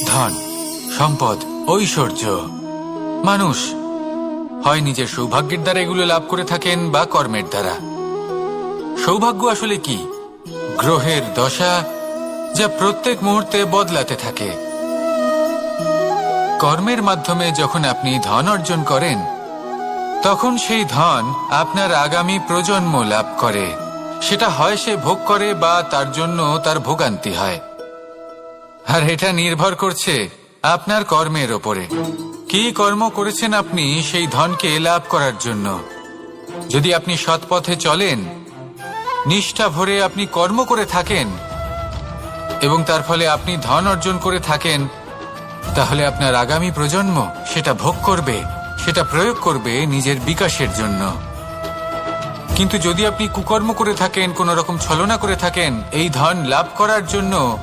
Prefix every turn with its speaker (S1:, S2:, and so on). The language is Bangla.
S1: ধন, সম্পদ, ঐশ্বর্য। মানুষ হয় নিজের সৌভাগ্যের দ্বারা এগুলো লাভ করে থাকেন বা কর্মের দ্বারা। সৌভাগ্য আসলে কি? গ্রহের দশা, যা প্রত্যেক মুহূর্তে বদলাতে থাকে। কর্মের মাধ্যমে যখন আপনি ধন অর্জন করেন, তখন সেই ধন আপনার আগামী প্রজন্ম লাভ করে। সেটা হয় সে ভোগ করে বা তার জন্য তার ভোগান্তি হয়। আর এটা নির্ভর করছে আপনার কর্মের ওপরে। কি কর্ম করেছেন আপনি সেই ধনকে লাভ করার জন্য। যদি আপনি সৎ পথে চলেন, নিষ্ঠা ভরে আপনি কর্ম করে থাকেন এবং তার ফলে আপনি ধন অর্জন করে থাকেন, তাহলে আপনার আগামী প্রজন্ম সেটা ভোগ করবে, সেটা প্রয়োগ করবে নিজের বিকাশের জন্য। কিন্তু যদি আপনি কুকর্ম করে থাকেন, কোনো রকম ছলনা করে থাকেন এই ধন লাভ করার জন্য,